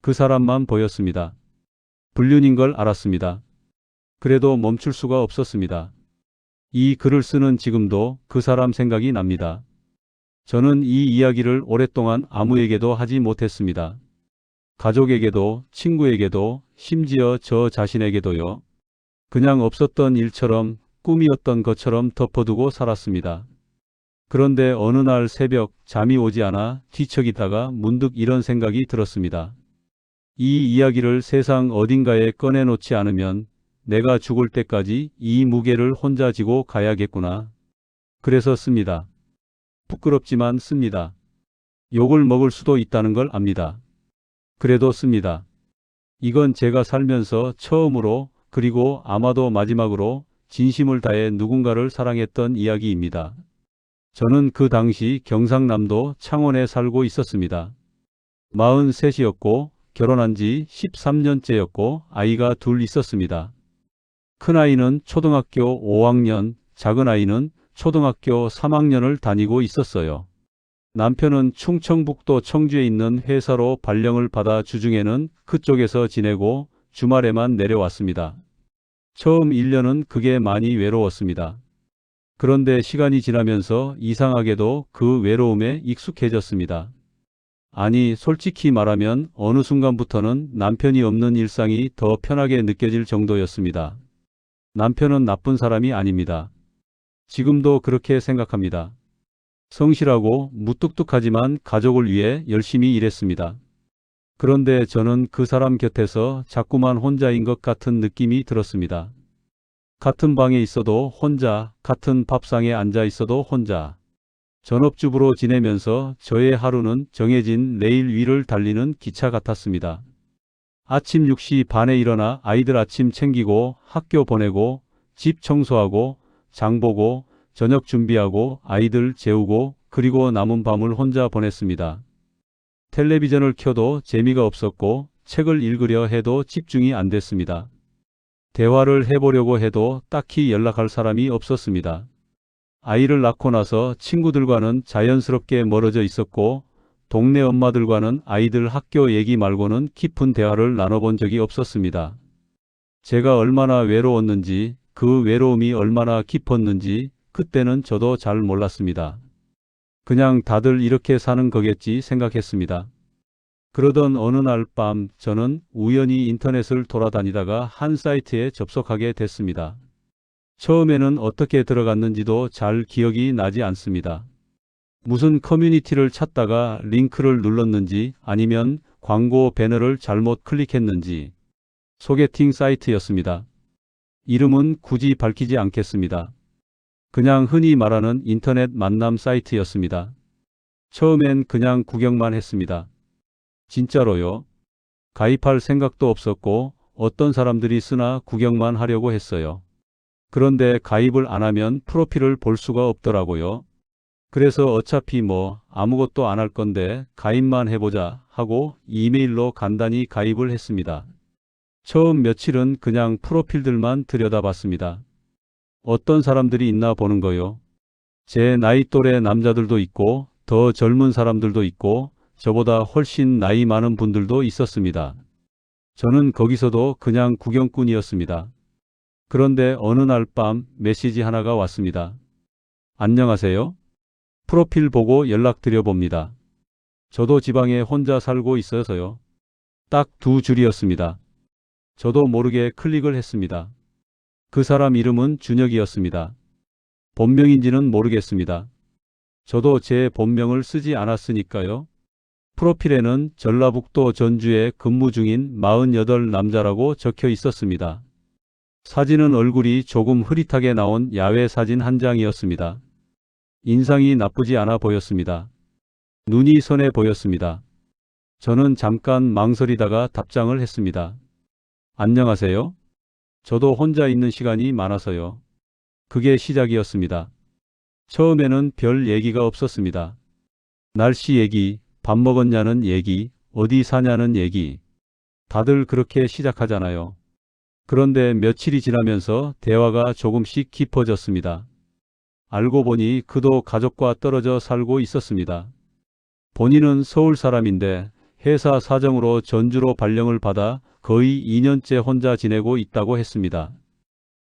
그 사람만 보였습니다. 불륜인 걸 알았습니다. 그래도 멈출 수가 없었습니다. 이 글을 쓰는 지금도 그 사람 생각이 납니다. 저는 이 이야기를 오랫동안 아무에게도 하지 못했습니다. 가족에게도, 친구에게도, 심지어 저 자신에게도요. 그냥 없었던 일처럼, 꿈이었던 것처럼 덮어두고 살았습니다. 그런데 어느 날 새벽 잠이 오지 않아 뒤척이다가 문득 이런 생각이 들었습니다. 이 이야기를 세상 어딘가에 꺼내놓지 않으면 내가 죽을 때까지 이 무게를 혼자 지고 가야겠구나. 그래서 씁니다. 부끄럽지만 씁니다. 욕을 먹을 수도 있다는 걸 압니다. 그래도 씁니다. 이건 제가 살면서 처음으로 그리고 아마도 마지막으로 진심을 다해 누군가를 사랑했던 이야기입니다. 저는 그 당시 경상남도 창원에 살고 있었습니다. 43이었고 결혼한 지 13년째였고 아이가 둘 있었습니다. 큰아이는 초등학교 5학년, 작은아이는 초등학교 3학년을 다니고 있었어요. 남편은 충청북도 청주에 있는 회사로 발령을 받아 주중에는 그쪽에서 지내고 주말에만 내려왔습니다. 처음 1년은 그게 많이 외로웠습니다. 그런데 시간이 지나면서 이상하게도 그 외로움에 익숙해졌습니다. 아니, 솔직히 말하면 어느 순간부터는 남편이 없는 일상이 더 편하게 느껴질 정도였습니다. 남편은 나쁜 사람이 아닙니다. 지금도 그렇게 생각합니다. 성실하고 무뚝뚝하지만 가족을 위해 열심히 일했습니다. 그런데 저는 그 사람 곁에서 자꾸만 혼자인 것 같은 느낌이 들었습니다. 같은 방에 있어도 혼자, 같은 밥상에 앉아 있어도 혼자. 전업주부로 지내면서 저의 하루는 정해진 레일 위를 달리는 기차 같았습니다. 아침 6시 반에 일어나 아이들 아침 챙기고 학교 보내고 집 청소하고 장 보고 저녁 준비하고 아이들 재우고 그리고 남은 밤을 혼자 보냈습니다. 텔레비전을 켜도 재미가 없었고 책을 읽으려 해도 집중이 안 됐습니다. 대화를 해보려고 해도 딱히 연락할 사람이 없었습니다. 아이를 낳고 나서 친구들과는 자연스럽게 멀어져 있었고 동네 엄마들과는 아이들 학교 얘기 말고는 깊은 대화를 나눠본 적이 없었습니다. 제가 얼마나 외로웠는지 그 외로움이 얼마나 깊었는지 그때는 저도 잘 몰랐습니다. 그냥 다들 이렇게 사는 거겠지 생각했습니다. 그러던 어느 날 밤 저는 우연히 인터넷을 돌아다니다가 한 사이트에 접속하게 됐습니다. 처음에는 어떻게 들어갔는지도 잘 기억이 나지 않습니다. 무슨 커뮤니티를 찾다가 링크를 눌렀는지 아니면 광고 배너를 잘못 클릭했는지 소개팅 사이트였습니다. 이름은 굳이 밝히지 않겠습니다. 그냥 흔히 말하는 인터넷 만남 사이트였습니다. 처음엔 그냥 구경만 했습니다. 진짜로요. 가입할 생각도 없었고 어떤 사람들이 쓰나 구경만 하려고 했어요. 그런데 가입을 안 하면 프로필을 볼 수가 없더라고요. 그래서 어차피 뭐 아무것도 안 할 건데 가입만 해보자 하고 이메일로 간단히 가입을 했습니다. 처음 며칠은 그냥 프로필들만 들여다봤습니다. 어떤 사람들이 있나 보는 거요. 제 나이 또래 남자들도 있고 더 젊은 사람들도 있고 저보다 훨씬 나이 많은 분들도 있었습니다. 저는 거기서도 그냥 구경꾼이었습니다. 그런데 어느 날 밤 메시지 하나가 왔습니다. 안녕하세요. 프로필 보고 연락드려 봅니다. 저도 지방에 혼자 살고 있어서요. 딱 2줄이었습니다. 저도 모르게 클릭을 했습니다. 그 사람 이름은 준혁이었습니다. 본명인지는 모르겠습니다. 저도 제 본명을 쓰지 않았으니까요. 프로필에는 전라북도 전주에 근무 중인 48 남자라고 적혀 있었습니다. 사진은 얼굴이 조금 흐릿하게 나온 야외 사진 한 장이었습니다. 인상이 나쁘지 않아 보였습니다. 눈이 선해 보였습니다. 저는 잠깐 망설이다가 답장을 했습니다. 안녕하세요. 저도 혼자 있는 시간이 많아서요. 그게 시작이었습니다. 처음에는 별 얘기가 없었습니다. 날씨 얘기, 밥 먹었냐는 얘기, 어디 사냐는 얘기. 다들 그렇게 시작하잖아요. 그런데 며칠이 지나면서 대화가 조금씩 깊어졌습니다. 알고 보니 그도 가족과 떨어져 살고 있었습니다. 본인은 서울 사람인데 회사 사정으로 전주로 발령을 받아 거의 2년째 혼자 지내고 있다고 했습니다.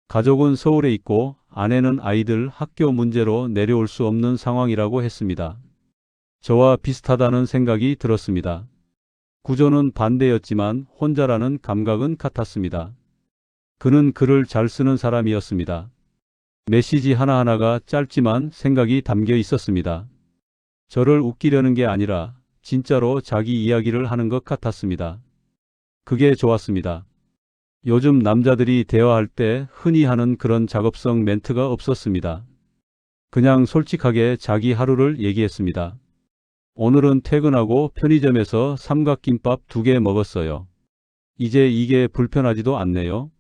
가족은 서울에 있고 아내는 아이들 학교 문제로 내려올 수 없는 상황이라고 했습니다. 저와 비슷하다는 생각이 들었습니다. 구조는 반대였지만 혼자라는 감각은 같았습니다. 그는 글을 잘 쓰는 사람이었습니다. 메시지 하나하나가 짧지만 생각이 담겨 있었습니다. 저를 웃기려는 게 아니라 진짜로 자기 이야기를 하는 것 같았습니다. 그게 좋았습니다. 요즘 남자들이 대화할 때 흔히 하는 그런 작업성 멘트가 없었습니다. 그냥 솔직하게 자기 하루를 얘기했습니다. 오늘은 퇴근하고 편의점에서 삼각김밥 2개 먹었어요. 이제 이게 불편하지도 않네요.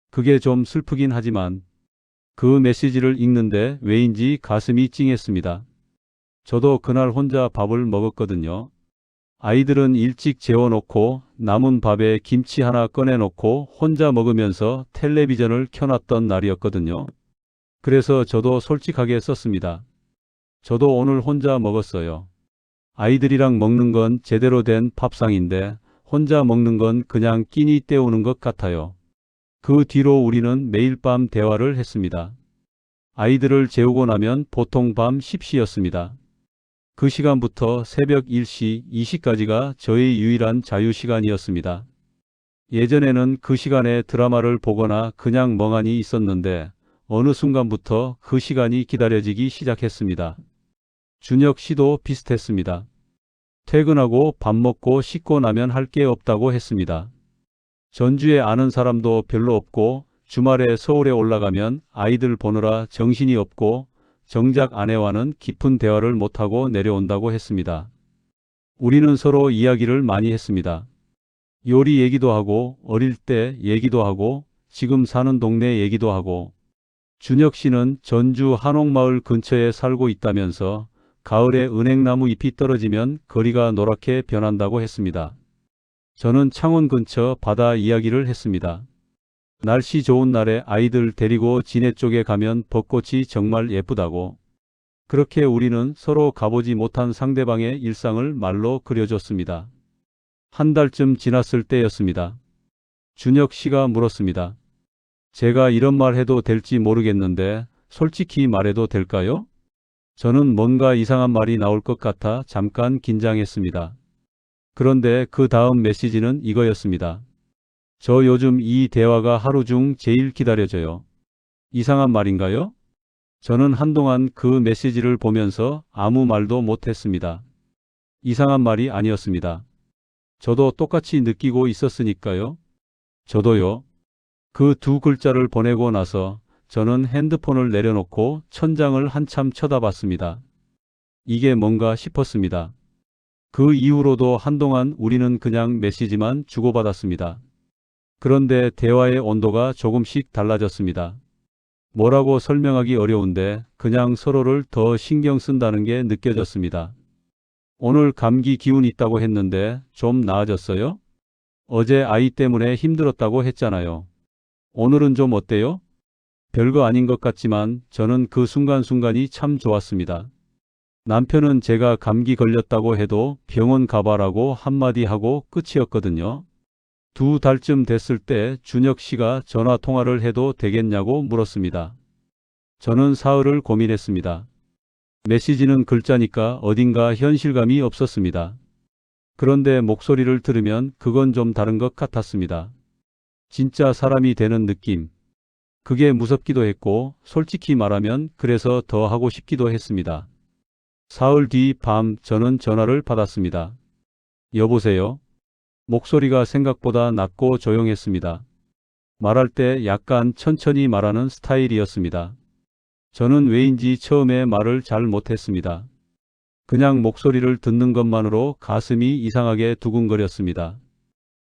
그게 좀 슬프긴 하지만 그 메시지를 읽는데 왜인지 가슴이 찡했습니다. 저도 그날 혼자 밥을 먹었거든요. 아이들은 일찍 재워놓고 남은 밥에 김치 하나 꺼내놓고 혼자 먹으면서 텔레비전을 켜놨던 날이었거든요. 그래서 저도 솔직하게 썼습니다. 저도 오늘 혼자 먹었어요. 아이들이랑 먹는 건 제대로 된 밥상인데 혼자 먹는 건 그냥 끼니 때우는 것 같아요. 그 뒤로 우리는 매일 밤 대화를 했습니다. 아이들을 재우고 나면 보통 밤 10시였습니다. 그 시간부터 새벽 1시, 2시까지가 저의 유일한 자유시간이었습니다. 예전에는 그 시간에 드라마를 보거나 그냥 멍하니 있었는데 어느 순간부터 그 시간이 기다려지기 시작했습니다. 준혁 씨도 비슷했습니다. 퇴근하고 밥 먹고 씻고 나면 할 게 없다고 했습니다. 전주에 아는 사람도 별로 없고 주말에 서울에 올라가면 아이들 보느라 정신이 없고 정작 아내와는 깊은 대화를 못하고 내려온다고 했습니다. 우리는 서로 이야기를 많이 했습니다. 요리 얘기도 하고 어릴 때 얘기도 하고 지금 사는 동네 얘기도 하고 준혁 씨는 전주 한옥마을 근처에 살고 있다면서 가을에 은행나무 잎이 떨어지면 거리가 노랗게 변한다고 했습니다. 저는 창원 근처 바다 이야기를 했습니다. 날씨 좋은 날에 아이들 데리고 진해 쪽에 가면 벚꽃이 정말 예쁘다고. 그렇게 우리는 서로 가보지 못한 상대방의 일상을 말로 그려줬습니다. 한 달쯤 지났을 때였습니다. 준혁 씨가 물었습니다. 제가 이런 말 해도 될지 모르겠는데 솔직히 말해도 될까요? 저는 뭔가 이상한 말이 나올 것 같아 잠깐 긴장했습니다. 그런데 그 다음 메시지는 이거였습니다. 저 요즘 이 대화가 하루 중 제일 기다려져요. 이상한 말인가요? 저는 한동안 그 메시지를 보면서 아무 말도 못했습니다. 이상한 말이 아니었습니다. 저도 똑같이 느끼고 있었으니까요. 저도요. 그 2글자를 보내고 나서 저는 핸드폰을 내려놓고 천장을 한참 쳐다봤습니다. 이게 뭔가 싶었습니다. 그 이후로도 한동안 우리는 그냥 메시지만 주고받았습니다. 그런데 대화의 온도가 조금씩 달라졌습니다. 뭐라고 설명하기 어려운데 그냥 서로를 더 신경 쓴다는 게 느껴졌습니다. 오늘 감기 기운 있다고 했는데 좀 나아졌어요? 어제 아이 때문에 힘들었다고 했잖아요. 오늘은 좀 어때요? 별거 아닌 것 같지만 저는 그 순간순간이 참 좋았습니다. 남편은 제가 감기 걸렸다고 해도 병원 가봐라고 한마디 하고 끝이었거든요. 2달쯤 됐을 때 준혁 씨가 전화 통화를 해도 되겠냐고 물었습니다. 저는 사흘을 고민했습니다. 메시지는 글자니까 어딘가 현실감이 없었습니다. 그런데 목소리를 들으면 그건 좀 다른 것 같았습니다. 진짜 사람이 되는 느낌. 그게 무섭기도 했고 솔직히 말하면 그래서 더 하고 싶기도 했습니다. 사흘 뒤 밤 저는 전화를 받았습니다. 여보세요? 목소리가 생각보다 낮고 조용했습니다. 말할 때 약간 천천히 말하는 스타일이었습니다. 저는 왜인지 처음에 말을 잘 못했습니다. 그냥 목소리를 듣는 것만으로 가슴이 이상하게 두근거렸습니다.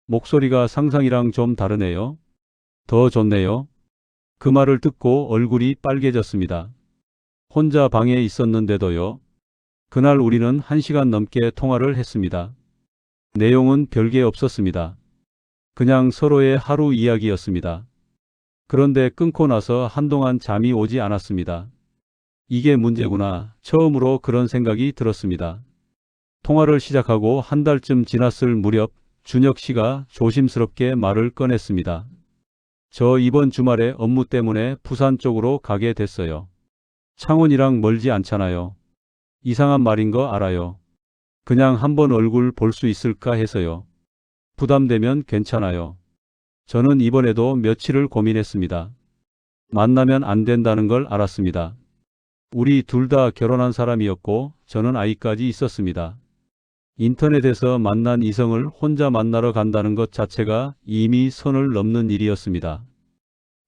목소리가 상상이랑 좀 다르네요. 더 좋네요. 그 말을 듣고 얼굴이 빨개졌습니다. 혼자 방에 있었는데도요. 그날 우리는 1시간 넘게 통화를 했습니다. 내용은 별게 없었습니다. 그냥 서로의 하루 이야기였습니다. 그런데 끊고 나서 한동안 잠이 오지 않았습니다. 이게 문제구나. 처음으로 그런 생각이 들었습니다. 통화를 시작하고 한 달쯤 지났을 무렵 준혁 씨가 조심스럽게 말을 꺼냈습니다. 저 이번 주말에 업무 때문에 부산 쪽으로 가게 됐어요. 창원이랑 멀지 않잖아요. 이상한 말인 거 알아요. 그냥 한번 얼굴 볼 수 있을까 해서요. 부담되면 괜찮아요. 저는 이번에도 며칠을 고민했습니다. 만나면 안 된다는 걸 알았습니다. 우리 둘 다 결혼한 사람이었고 저는 아이까지 있었습니다. 인터넷에서 만난 이성을 혼자 만나러 간다는 것 자체가 이미 선을 넘는 일이었습니다.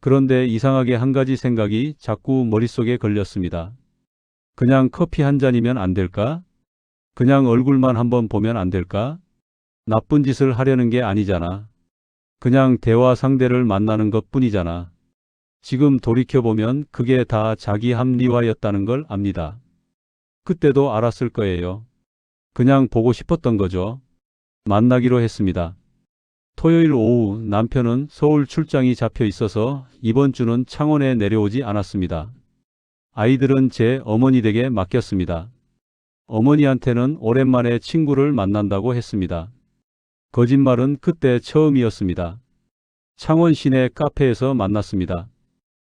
그런데 이상하게 한 가지 생각이 자꾸 머릿속에 걸렸습니다. 그냥 커피 한 잔이면 안 될까? 그냥 얼굴만 한번 보면 안 될까? 나쁜 짓을 하려는 게 아니잖아. 그냥 대화 상대를 만나는 것뿐이잖아. 지금 돌이켜보면 그게 다 자기 합리화였다는 걸 압니다. 그때도 알았을 거예요. 그냥 보고 싶었던 거죠. 만나기로 했습니다. 토요일 오후 남편은 서울 출장이 잡혀 있어서 이번 주는 창원에 내려오지 않았습니다. 아이들은 제 어머니 댁에 맡겼습니다. 어머니한테는 오랜만에 친구를 만난다고 했습니다. 거짓말은 그때 처음이었습니다. 창원 시내 카페에서 만났습니다.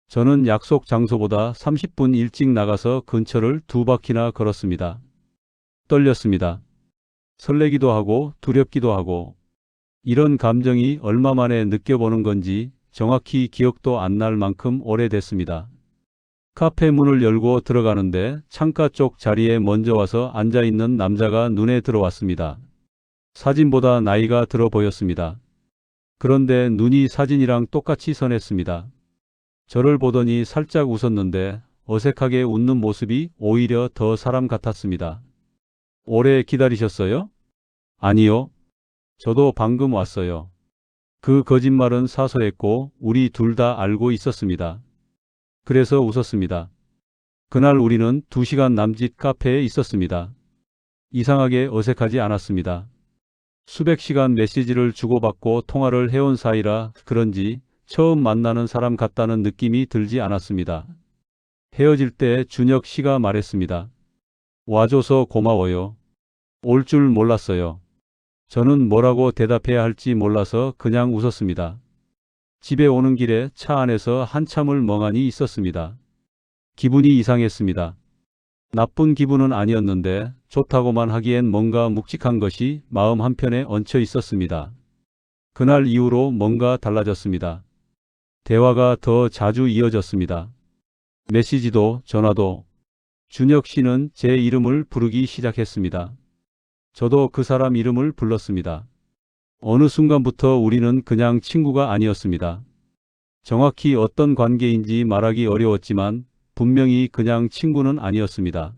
저는 약속 장소보다 30분 일찍 나가서 근처를 2바퀴나 걸었습니다. 떨렸습니다. 설레기도 하고 두렵기도 하고 이런 감정이 얼마 만에 느껴보는 건지 정확히 기억도 안 날 만큼 오래됐습니다. 카페 문을 열고 들어가는데 창가 쪽 자리에 먼저 와서 앉아있는 남자가 눈에 들어왔습니다. 사진보다 나이가 들어 보였습니다. 그런데 눈이 사진이랑 똑같이 선했습니다. 저를 보더니 살짝 웃었는데 어색하게 웃는 모습이 오히려 더 사람 같았습니다. 오래 기다리셨어요? 아니요. 저도 방금 왔어요. 그 거짓말은 사소했고 우리 둘 다 알고 있었습니다. 그래서 웃었습니다. 그날 우리는 2시간 남짓 카페에 있었습니다. 이상하게 어색하지 않았습니다. 수백 시간 메시지를 주고받고 통화를 해온 사이라 그런지 처음 만나는 사람 같다는 느낌이 들지 않았습니다. 헤어질 때 준혁 씨가 말했습니다. 와줘서 고마워요. 올 줄 몰랐어요. 저는 뭐라고 대답해야 할지 몰라서 그냥 웃었습니다. 집에 오는 길에 차 안에서 한참을 멍하니 있었습니다. 기분이 이상했습니다. 나쁜 기분은 아니었는데 좋다고만 하기엔 뭔가 묵직한 것이 마음 한편에 얹혀 있었습니다. 그날 이후로 뭔가 달라졌습니다. 대화가 더 자주 이어졌습니다. 메시지도 전화도. 준혁 씨는 제 이름을 부르기 시작했습니다. 저도 그 사람 이름을 불렀습니다. 어느 순간부터 우리는 그냥 친구가 아니었습니다. 정확히 어떤 관계인지 말하기 어려웠지만 분명히 그냥 친구는 아니었습니다.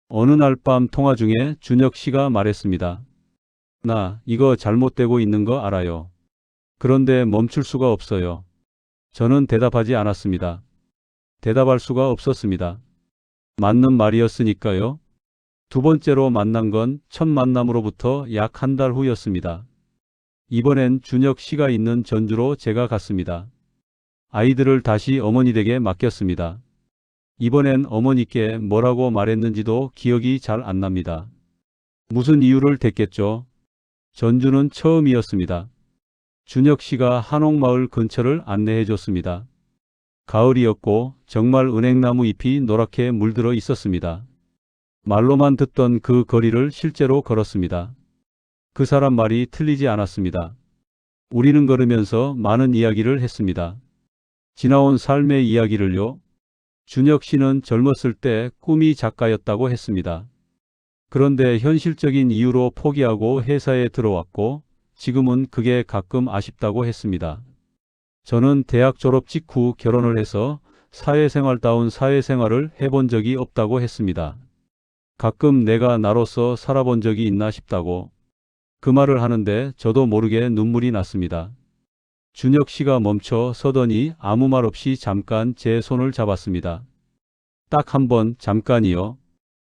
어느 날 밤 통화 중에 준혁 씨가 말했습니다. 나 이거 잘못되고 있는 거 알아요. 그런데 멈출 수가 없어요. 저는 대답하지 않았습니다. 대답할 수가 없었습니다. 맞는 말이었으니까요. 두 번째로 만난 건 첫 만남으로부터 약 한 달 후였습니다. 이번엔 준혁 씨가 있는 전주로 제가 갔습니다. 아이들을 다시 어머니 댁에 맡겼습니다. 이번엔 어머니께 뭐라고 말했는지도 기억이 잘 안 납니다. 무슨 이유를 댔겠죠. 전주는 처음이었습니다. 준혁 씨가 한옥마을 근처를 안내해 줬습니다. 가을이었고 정말 은행나무 잎이 노랗게 물들어 있었습니다. 말로만 듣던 그 거리를 실제로 걸었습니다. 그 사람 말이 틀리지 않았습니다. 우리는 걸으면서 많은 이야기를 했습니다. 지나온 삶의 이야기를요. 준혁 씨는 젊었을 때 꿈이 작가였다고 했습니다. 그런데 현실적인 이유로 포기하고 회사에 들어왔고 지금은 그게 가끔 아쉽다고 했습니다. 저는 대학 졸업 직후 결혼을 해서 사회생활다운 사회생활을 해본 적이 없다고 했습니다. 가끔 내가 나로서 살아본 적이 있나 싶다고. 그 말을 하는데 저도 모르게 눈물이 났습니다. 준혁 씨가 멈춰 서더니 아무 말 없이 잠깐 제 손을 잡았습니다. 딱 한 번 잠깐이요.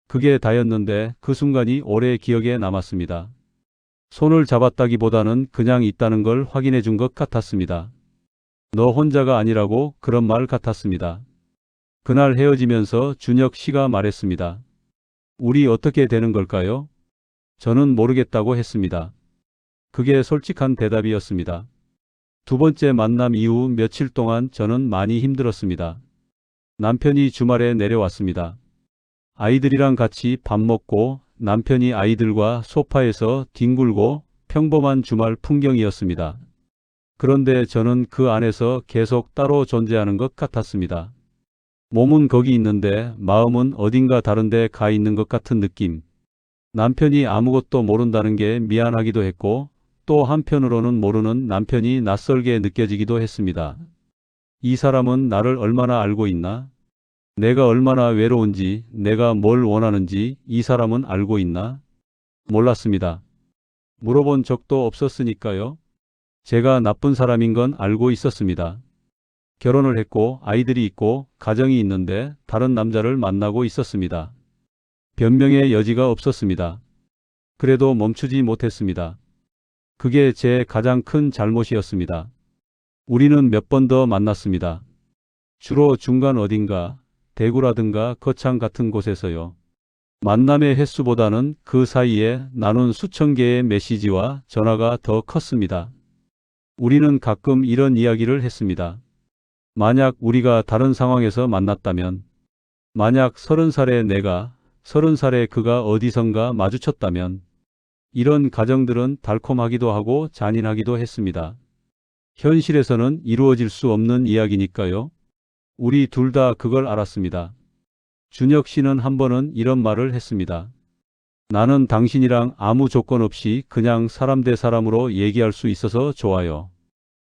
그게 다였는데 그 순간이 오래 기억에 남았습니다. 손을 잡았다기보다는 그냥 있다는 걸 확인해 준 것 같았습니다. 너 혼자가 아니라고 그런 말 같았습니다. 그날 헤어지면서 준혁 씨가 말했습니다. 우리 어떻게 되는 걸까요? 저는 모르겠다고 했습니다. 그게 솔직한 대답이었습니다. 두 번째 만남 이후 며칠 동안 저는 많이 힘들었습니다. 남편이 주말에 내려왔습니다. 아이들이랑 같이 밥 먹고 남편이 아이들과 소파에서 뒹굴고 평범한 주말 풍경이었습니다. 그런데 저는 그 안에서 계속 따로 존재하는 것 같았습니다. 몸은 거기 있는데 마음은 어딘가 다른 데 가 있는 것 같은 느낌. 남편이 아무것도 모른다는 게 미안하기도 했고 또 한편으로는 모르는 남편이 낯설게 느껴지기도 했습니다. 이 사람은 나를 얼마나 알고 있나? 내가 얼마나 외로운지, 내가 뭘 원하는지 이 사람은 알고 있나? 몰랐습니다. 물어본 적도 없었으니까요. 제가 나쁜 사람인 건 알고 있었습니다. 결혼을 했고 아이들이 있고 가정이 있는데 다른 남자를 만나고 있었습니다. 변명의 여지가 없었습니다. 그래도 멈추지 못했습니다. 그게 제 가장 큰 잘못이었습니다. 우리는 몇 번 더 만났습니다. 주로 중간 어딘가 대구라든가 거창 같은 곳에서요. 만남의 횟수보다는 그 사이에 나눈 수천 개의 메시지와 전화가 더 컸습니다. 우리는 가끔 이런 이야기를 했습니다. 만약 우리가 다른 상황에서 만났다면, 만약 30살의 내가 30살의 그가 어디선가 마주쳤다면, 이런 가정들은 달콤하기도 하고 잔인하기도 했습니다. 현실에서는 이루어질 수 없는 이야기니까요. 우리 둘 다 그걸 알았습니다. 준혁 씨는 한 번은 이런 말을 했습니다. 나는 당신이랑 아무 조건 없이 그냥 사람 대 사람으로 얘기할 수 있어서 좋아요.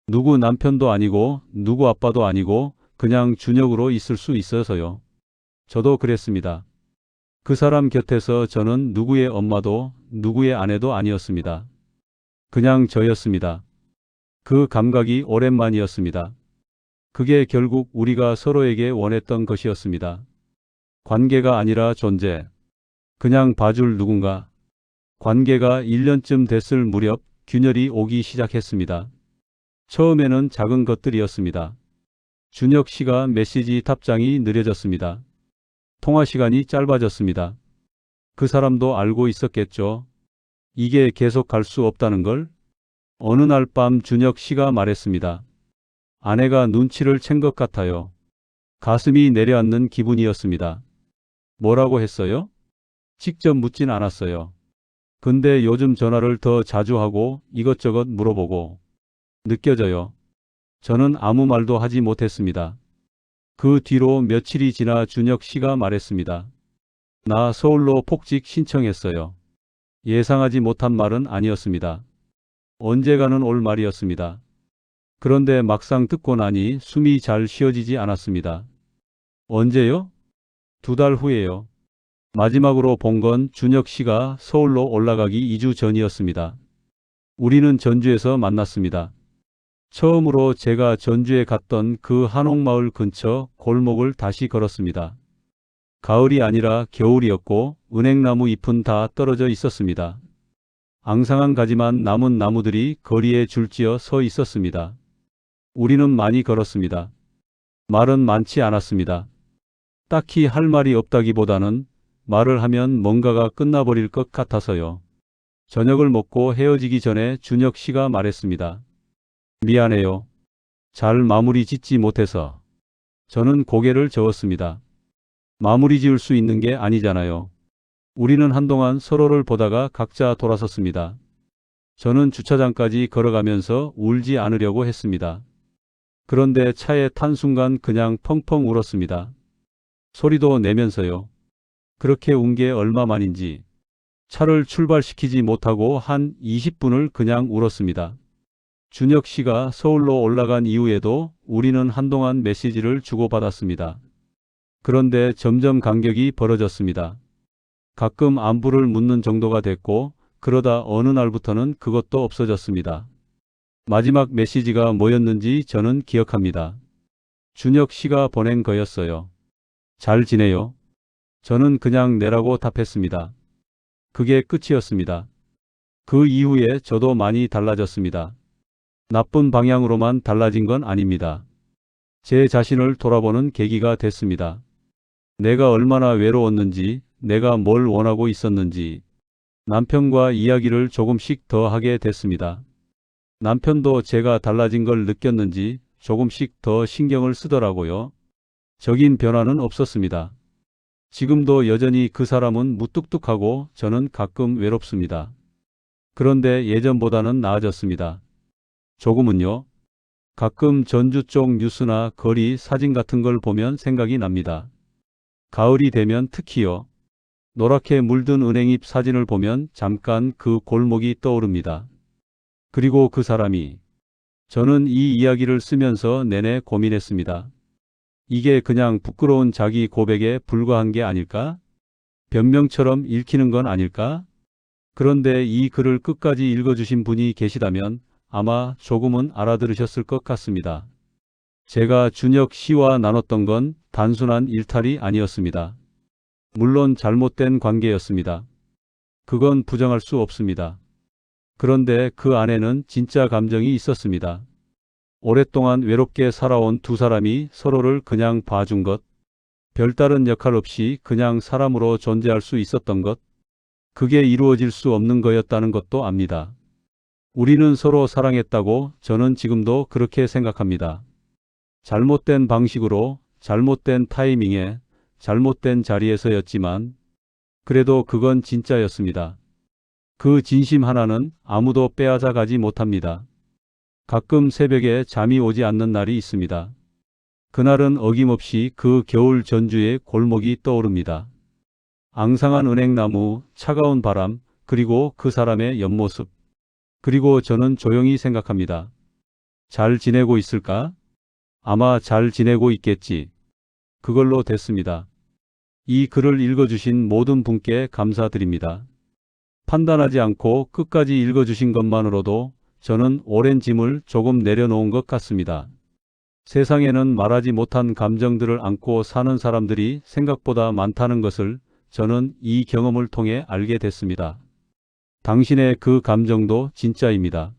누구 남편도 아니고 누구 아빠도 아니고 그냥 준혁으로 있을 수 있어서요. 저도 그랬습니다. 그 사람 곁에서 저는 누구의 엄마도 누구의 아내도 아니었습니다. 그냥 저였습니다. 그 감각이 오랜만이었습니다. 그게 결국 우리가 서로에게 원했던 것이었습니다. 관계가 아니라 존재. 그냥 봐줄 누군가. 관계가 1년쯤 됐을 무렵 균열이 오기 시작했습니다. 처음에는 작은 것들이었습니다. 준혁 씨가 메시지 답장이 느려졌습니다. 통화 시간이 짧아졌습니다. 그 사람도 알고 있었겠죠. 이게 계속 갈 수 없다는 걸. 어느 날 밤 준혁 씨가 말했습니다. 아내가 눈치를 챈 것 같아요. 가슴이 내려앉는 기분이었습니다. 뭐라고 했어요? 직접 묻진 않았어요. 근데 요즘 전화를 더 자주 하고 이것저것 물어보고 느껴져요. 저는 아무 말도 하지 못했습니다. 그 뒤로 며칠이 지나 준혁 씨가 말했습니다. 나 서울로 폭직 신청했어요. 예상하지 못한 말은 아니었습니다. 언제가는 올 말이었습니다. 그런데 막상 듣고 나니 숨이 잘 쉬어지지 않았습니다. 언제요? 2달 후에요. 마지막으로 본 건 준혁 씨가 서울로 올라가기 2주 전이었습니다. 우리는 전주에서 만났습니다. 처음으로 제가 전주에 갔던 그 한옥마을 근처 골목을 다시 걸었습니다. 가을이 아니라 겨울이었고 은행나무 잎은 다 떨어져 있었습니다. 앙상한 가지만 남은 나무들이 거리에 줄지어 서 있었습니다. 우리는 많이 걸었습니다. 말은 많지 않았습니다. 딱히 할 말이 없다기보다는 말을 하면 뭔가가 끝나버릴 것 같아서요. 저녁을 먹고 헤어지기 전에 준혁 씨가 말했습니다. 미안해요. 잘 마무리 짓지 못해서. 저는 고개를 저었습니다. 마무리 지을 수 있는 게 아니잖아요. 우리는 한동안 서로를 보다가 각자 돌아섰습니다. 저는 주차장까지 걸어가면서 울지 않으려고 했습니다. 그런데 차에 탄 순간 그냥 펑펑 울었습니다. 소리도 내면서요. 그렇게 운 게 얼마만인지. 차를 출발시키지 못하고 한 20분을 그냥 울었습니다. 준혁 씨가 서울로 올라간 이후에도 우리는 한동안 메시지를 주고받았습니다. 그런데 점점 간격이 벌어졌습니다. 가끔 안부를 묻는 정도가 됐고 그러다 어느 날부터는 그것도 없어졌습니다. 마지막 메시지가 뭐였는지 저는 기억합니다. 준혁 씨가 보낸 거였어요. 잘 지내요? 저는 그냥 내라고 답했습니다. 그게 끝이었습니다. 그 이후에 저도 많이 달라졌습니다. 나쁜 방향으로만 달라진 건 아닙니다. 제 자신을 돌아보는 계기가 됐습니다. 내가 얼마나 외로웠는지, 내가 뭘 원하고 있었는지, 남편과 이야기를 조금씩 더 하게 됐습니다. 남편도 제가 달라진 걸 느꼈는지 조금씩 더 신경을 쓰더라고요. 적인 변화는 없었습니다. 지금도 여전히 그 사람은 무뚝뚝하고 저는 가끔 외롭습니다. 그런데 예전보다는 나아졌습니다. 조금은요. 가끔 전주 쪽 뉴스나 거리 사진 같은 걸 보면 생각이 납니다. 가을이 되면 특히요. 노랗게 물든 은행잎 사진을 보면 잠깐 그 골목이 떠오릅니다. 그리고 그 사람이. 저는 이 이야기를 쓰면서 내내 고민했습니다. 이게 그냥 부끄러운 자기 고백에 불과한 게 아닐까? 변명처럼 읽히는 건 아닐까? 그런데 이 글을 끝까지 읽어주신 분이 계시다면 아마 조금은 알아들으셨을 것 같습니다. 제가 준혁 씨와 나눴던 건 단순한 일탈이 아니었습니다. 물론 잘못된 관계였습니다. 그건 부정할 수 없습니다. 그런데 그 안에는 진짜 감정이 있었습니다. 오랫동안 외롭게 살아온 두 사람이 서로를 그냥 봐준 것, 별다른 역할 없이 그냥 사람으로 존재할 수 있었던 것, 그게 이루어질 수 없는 거였다는 것도 압니다. 우리는 서로 사랑했다고 저는 지금도 그렇게 생각합니다. 잘못된 방식으로, 잘못된 타이밍에, 잘못된 자리에서였지만, 그래도 그건 진짜였습니다. 그 진심 하나는 아무도 빼앗아 가지 못합니다. 가끔 새벽에 잠이 오지 않는 날이 있습니다. 그날은 어김없이 그 겨울 전주의 골목이 떠오릅니다. 앙상한 은행나무, 차가운 바람, 그리고 그 사람의 옆모습. 그리고 저는 조용히 생각합니다. 잘 지내고 있을까? 아마 잘 지내고 있겠지. 그걸로 됐습니다. 이 글을 읽어주신 모든 분께 감사드립니다. 판단하지 않고 끝까지 읽어주신 것만으로도 저는 오랜 짐을 조금 내려놓은 것 같습니다. 세상에는 말하지 못한 감정들을 안고 사는 사람들이 생각보다 많다는 것을 저는 이 경험을 통해 알게 됐습니다. 당신의 그 감정도 진짜입니다.